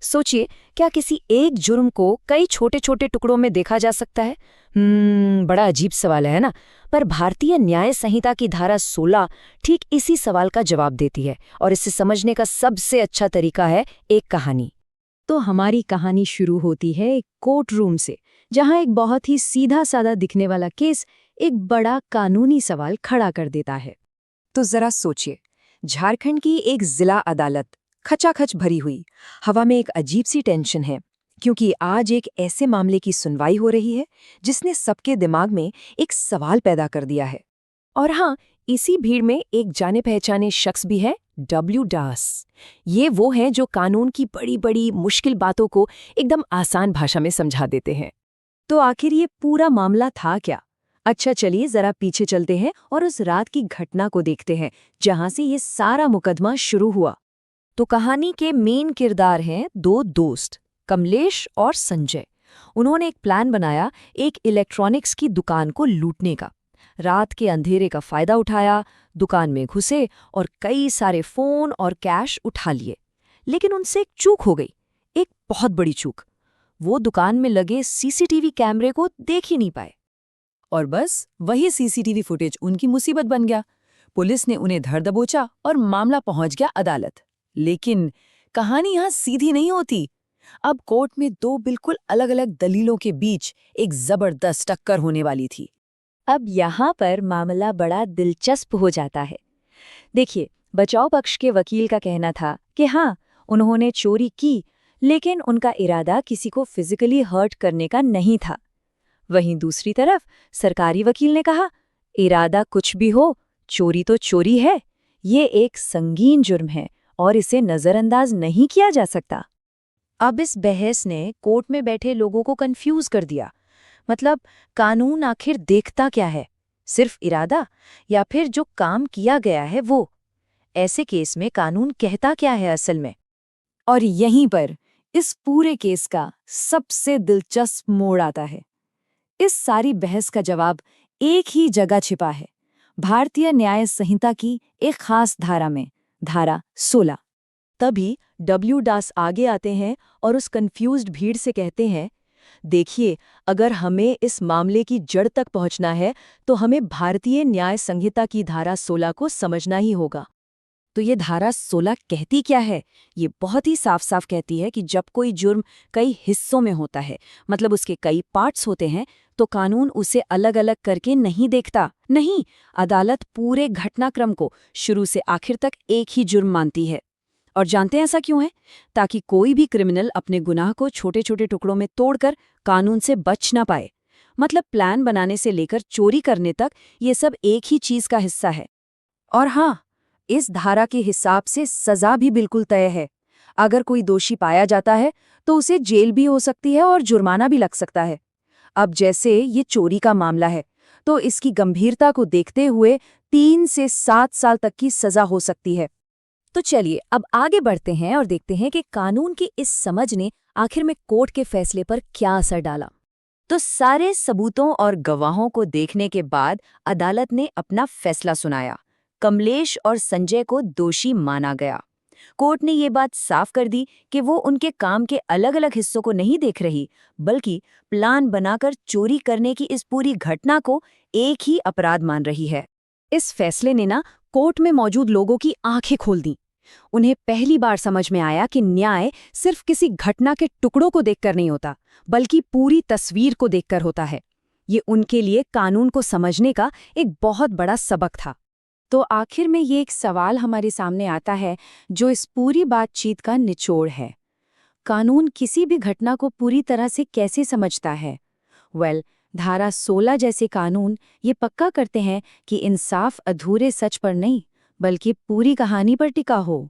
सोचिए, क्या किसी एक जुर्म को कई छोटे छोटे टुकड़ों में देखा जा सकता है? बड़ा अजीब सवाल है ना? पर भारतीय न्याय संहिता की धारा 16 ठीक इसी सवाल का जवाब देती है, और इसे समझने का सबसे अच्छा तरीका है एक कहानी। तो हमारी कहानी शुरू होती है एक कोर्ट रूम से, जहां एक बहुत ही सीधा साधा दिखने वाला केस एक बड़ा कानूनी सवाल खड़ा कर देता है। तो जरा सोचिए, झारखंड की एक जिला अदालत, खचाखच भरी हुई, हवा में एक अजीब सी टेंशन है, क्योंकि आज एक ऐसे मामले की सुनवाई हो रही है जिसने सबके दिमाग में एक सवाल पैदा कर दिया है। और हाँ, इसी भीड़ में एक जाने पहचाने शख्स भी है, डब्ल्यू दास। ये वो हैं जो कानून की बड़ी बड़ी मुश्किल बातों को एकदम आसान भाषा में समझा देते हैं। तो आखिर ये पूरा मामला था क्या? अच्छा, चलिए जरा पीछे चलते हैं और उस रात की घटना को देखते हैं जहां से ये सारा मुकदमा शुरू हुआ। तो कहानी के मेन किरदार हैं दो दोस्त, कमलेश और संजय। उन्होंने एक प्लान बनाया एक इलेक्ट्रॉनिक्स की दुकान को लूटने का। रात के अंधेरे का फायदा उठाया, दुकान में घुसे और कई सारे फोन और कैश उठा लिए। लेकिन उनसे एक चूक हो गई, एक बहुत बड़ी चूक। वो दुकान में लगे सीसीटीवी कैमरे को देख ही नहीं पाए। और बस वही सीसीटीवी फुटेज उनकी मुसीबत बन गया। पुलिस ने उन्हें धर दबोचा और मामला पहुंच गया अदालत। लेकिन कहानी यहाँ सीधी नहीं होती। अब कोर्ट में दो बिल्कुल अलग अलग दलीलों के बीच एक जबरदस्त टक्कर होने वाली थी। अब यहाँ पर मामला बड़ा दिलचस्प हो जाता है। देखिए, बचाव पक्ष के वकील का कहना था कि हाँ, उन्होंने चोरी की, लेकिन उनका इरादा किसी को फिजिकली हर्ट करने का नहीं था। वहीं दूसरी तरफ सरकारी वकील ने कहा, इरादा कुछ भी हो, चोरी तो चोरी है, ये एक संगीन जुर्म है और इसे नजरअंदाज नहीं किया जा सकता। अब इस बहस ने कोर्ट में बैठे लोगों को कंफ्यूज कर दिया। मतलब, कानून आखिर देखता क्या है? सिर्फ इरादा, या फिर जो काम किया गया है वो? ऐसे केस में कानून कहता क्या है असल में? और यहीं पर इस पूरे केस का सबसे दिलचस्प मोड़ आता है। इस सारी बहस का जवाब एक ही जगह छिपा है, भारतीय न्याय संहिता की एक खास धारा में, धारा 16। तभी डब्ल्यू दास आगे आते हैं और उस कंफ्यूज्ड भीड़ से कहते हैं, देखिए, अगर हमें इस मामले की जड़ तक पहुंचना है तो हमें भारतीय न्याय संहिता की धारा 16 को समझना ही होगा। तो ये धारा 16 कहती क्या है? ये बहुत ही साफ साफ कहती है कि जब कोई जुर्म कई हिस्सों में होता है, मतलब उसके कई पार्ट्स होते हैं, तो कानून उसे अलग अलग करके नहीं देखता। नहीं, अदालत पूरे घटनाक्रम को शुरू से आखिर तक एक ही जुर्म मानती है। और जानते हैं ऐसा क्यों है? ताकि कोई भी क्रिमिनल अपने गुनाह को छोटे छोटे टुकड़ों में तोड़कर कानून से बच ना पाए। मतलब प्लान बनाने से लेकर चोरी करने तक ये सब एक ही चीज का हिस्सा है। और हाँ, इस धारा के हिसाब से सजा भी बिल्कुल तय है। अगर कोई दोषी पाया जाता है तो उसे जेल भी हो सकती है और जुर्माना भी लग सकता है। अब जैसे ये चोरी का मामला है, तो इसकी गंभीरता को देखते हुए 3 से 7 साल तक की सजा हो सकती है। तो चलिए अब आगे बढ़ते हैं और देखते हैं कि कानून की इस समझ ने आखिर में कोर्ट के फैसले पर क्या असर डाला। तो सारे सबूतों और गवाहों को देखने के बाद अदालत ने अपना फैसला सुनाया। कमलेश और संजय को दोषी माना गया। कोर्ट ने ये बात साफ कर दी कि वो उनके काम के अलग अलग हिस्सों को नहीं देख रही, बल्कि प्लान बनाकर चोरी करने की इस पूरी घटना को एक ही अपराध मान रही है। इस फैसले ने ना कोर्ट में मौजूद लोगों की आंखें खोल दी। उन्हें पहली बार समझ में आया कि न्याय सिर्फ किसी घटना के टुकड़ों को देखकर नहीं होता, बल्कि पूरी तस्वीर को देखकर होता है। ये उनके लिए कानून को समझने का एक बहुत बड़ा सबक था। तो आखिर में ये एक सवाल हमारे सामने आता है जो इस पूरी बातचीत का निचोड़ है। कानून किसी भी घटना को पूरी तरह से कैसे समझता है? धारा 16 जैसे कानून ये पक्का करते हैं कि इंसाफ अधूरे सच पर नहीं, बल्कि पूरी कहानी पर टिका हो।